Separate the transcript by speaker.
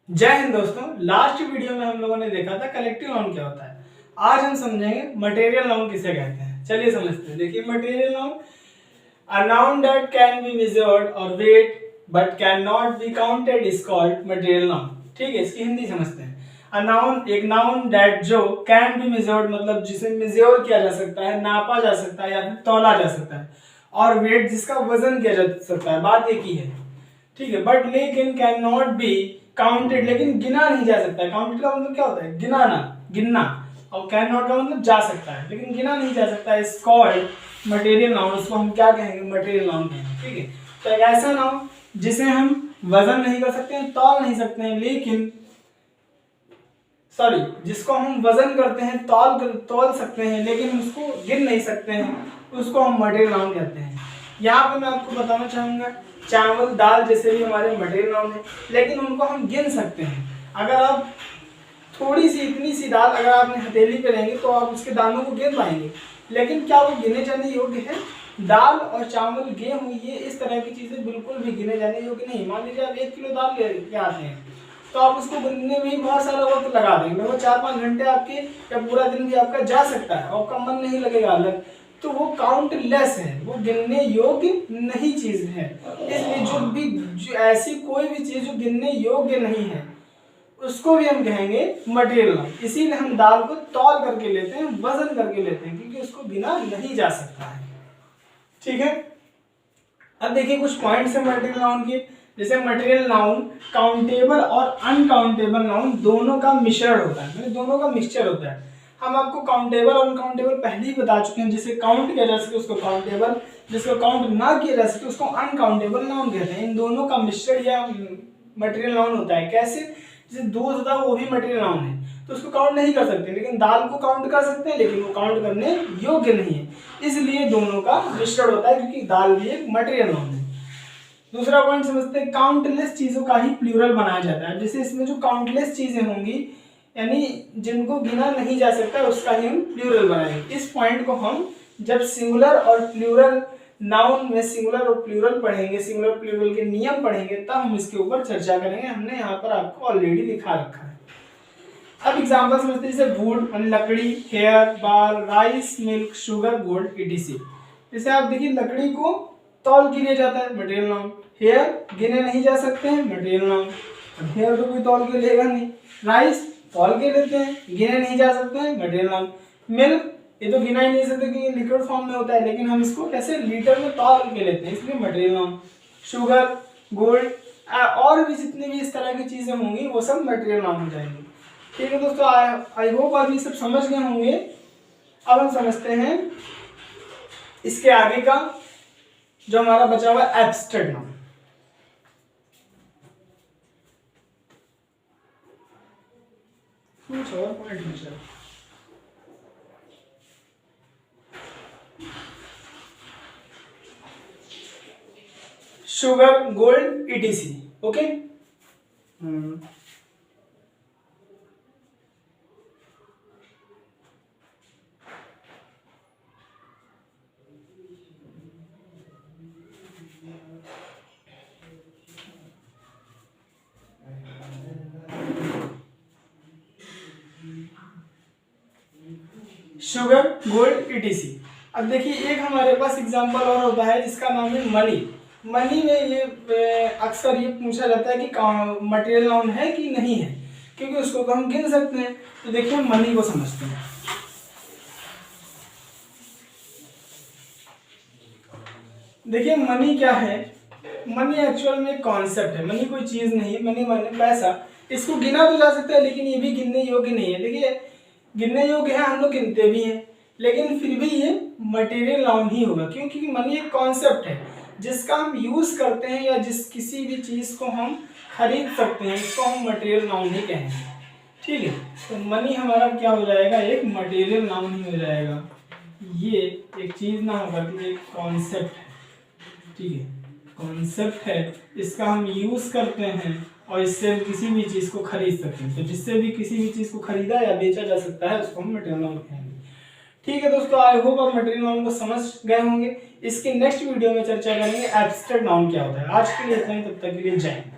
Speaker 1: जय हिंद दोस्तों। Last video में हम लोगों ने देखा था कलेक्टिव नाउन क्या होता है। आज हम समझेंगे मटेरियल नाउन किसे कहते हैं। चलिए समझते हैं। देखिए material noun, a noun that can be measured और weight but can not be counted is called material noun. ठीक है, इसकी हिंदी समझते हैं। अ नाउन, एक नाउन दैट जो कैन बी मेजर्ड मतलब जिसे मेजर किया जा सकता है, नापा जा सकता है या फिर तौला जा सकता है, और वेट जिसका वजन किया जा सकता है, बात एक ही है। ठीक है, बट लेकिन कैन नॉट बी काउंटेड, लेकिन गिना नहीं जा सकता है। काउंटेड का मतलब क्या होता है? गिनाना, गिनना। और कैन नॉट का मतलब जा सकता है लेकिन गिना नहीं जा सकता है। Is called material noun. उसको हम क्या कहेंगे? मटेरियल नाउन कहेंगे। ठीक है, तो एक ऐसा नाउन जिसे हम वजन नहीं कर सकते हैं, तौल नहीं सकते हैं, लेकिन सॉरी जिसको हम वजन करते हैं, तौल सकते हैं, लेकिन उसको गिन नहीं सकते हैं, उसको हम मटेरियल नाउन कहते हैं। यहाँ पे मैं आपको बताना चाहूंगा, चावल दाल जैसे भी हमारे मटेरियल नाउन है, लेकिन उनको हम गिन सकते हैं। अगर आप थोड़ी सी, इतनी सी दाल अगर आपने हथेली पे लेंगे तो आप उसके दानों को गिन पाएंगे, लेकिन क्या वो गिने जाने योग्य है? दाल और चावल, गेहूं, ये इस तरह की चीजें बिल्कुल भी गिने जाने योग्य नहीं। मान लीजिए आप 1 किलो दाल लेके आते हैं, तो आप उसको गिनने में ही बहुत सारा वक्त लगा देंगे। लगभग 4-5 घंटे आपके, या पूरा दिन भी आपका जा सकता है, आपका मन नहीं लगेगा अलग। तो वो काउंटलेस है, वो गिनने योग्य नहीं चीज है। इसलिए जो ऐसी कोई भी चीज जो गिनने योग्य नहीं है, उसको भी हम कहेंगे मटेरियल नाउन। इसीलिए हम दाल को तौल करके लेते हैं, वजन करके लेते हैं, क्योंकि उसको गिना नहीं जा सकता है। ठीक है, अब देखिए कुछ पॉइंट्स है मटेरियल नाउन के। जैसे मटेरियल नाउन काउंटेबल और अनकाउंटेबल नाउन दोनों का मिश्रण होता है, मतलब दोनों का मिक्सचर होता है। हम आपको काउंटेबल और अनकाउंटेबल पहले ही बता चुके हैं। जिसे काउंट किया जा सके उसको काउंटेबल, जिसको काउंट ना किया जा सके उसको अनकाउंटेबल नाउन कहते हैं। इन दोनों का मिश्रण या मटेरियल नाउन होता है। कैसे? जैसे दूध था, वो भी मटेरियल नाउन है, तो उसको काउंट नहीं कर सकते, लेकिन दाल को काउंट कर सकते हैं, लेकिन वो काउंट करने योग्य नहीं है। इसलिए दोनों का मिश्रण होता है, क्योंकि दाल भी एक मटेरियल नाउन है। दूसरा पॉइंट समझते हैं, काउंटलेस चीजों का ही प्लूरल बनाया जाता है। जैसे इसमें जो काउंटलेस चीजें होंगी, यानी जिनको गिना नहीं जा सकता, उसका ही हम प्लूरल बनाएंगे। इस पॉइंट को हम जब सिंगुलर और प्लूरल नाउन में सिंगुलर और प्लूरल पढ़ेंगे, सिंगुलर प्लूरल के नियम पढ़ेंगे, तब हम इसके ऊपर चर्चा करेंगे। हमने यहाँ पर आपको ऑलरेडी लिखा रखा है। अब एग्जांपल समझते हैं, जैसे वुड लकड़ी, हेयर बाल, rice milk, sugar gold etc। जैसे आप देखिए, लकड़ी को तौल के लिए जाता है, मटेरियल नाउन। हेयर गिने नहीं जा सकते हैं, मटेरियल नाउन। हेयर तो कोई तौल के लेगा नहीं। राइस तौल के लेते हैं, गिने नहीं जा सकते हैं, मटेरियल नाउन। मिल्क ये तो गिना ही नहीं सकते क्योंकि लिक्विड फॉर्म में होता है, लेकिन हम इसको कैसे लीटर में तौल के लेते हैं, इसलिए मटेरियल नाउन। शुगर, गोल्ड और भी जितनी भी इस तरह की चीजें होंगी वो सब मटेरियल नाउन हो जाएंगी। ठीक है दोस्तों, आई होप आप ये सब समझ गए होंगे। अब हम समझते हैं इसके आगे का जो हमारा बचा हुआ एब्स्ट्रैक्ट नाउन। कुछ और पॉइंट बचा, sugar gold etc। Okay, sugar gold etc। अब देखिए, एक हमारे पास एग्जांपल और होता है जिसका नाम है मनी। मनी में ये अक्सर ये पूछा जाता है कि मटेरियल नाउन है कि नहीं है, क्योंकि उसको तो हम गिन सकते हैं। तो देखिए मनी को समझते हैं। देखिए मनी क्या है? मनी एक्चुअल में कॉन्सेप्ट है। मनी कोई चीज नहीं है, मनी माने पैसा। इसको गिना तो जा सकता है, लेकिन ये भी गिनने योग्य नहीं है। देखिए गिनने योग्य है, हम लोग गिनते भी हैं, लेकिन फिर भी ये मटेरियल नाउन ही होगा, क्योंकि मनी एक कॉन्सेप्ट है जिसका हम यूज करते हैं, या जिस किसी भी चीज को हम खरीद सकते हैं, इसको हम मटेरियल नाउन ही कहेंगे। ठीक है, तो मनी हमारा क्या हो जाएगा? एक मटेरियल नाउन ही हो जाएगा। ये एक चीज ना होकर के एक कॉन्सेप्ट है। ठीक है, कॉन्सेप्ट है, इसका हम यूज करते हैं और इससे किसी भी चीज को खरीद सकते हैं। तो जिससे भी किसी भी चीज को खरीदा या बेचा जा सकता है, उसको हम मटेरियल नाउन कहेंगे। ठीक है दोस्तों, आई होप आप मटेरियल नाउन को समझ गए होंगे। इसके नेक्स्ट वीडियो में चर्चा करेंगे एब्स्ट्रैक्ट नाउन क्या होता है। आज के लिए इतना ही, तब तक के लिए जय हिंद।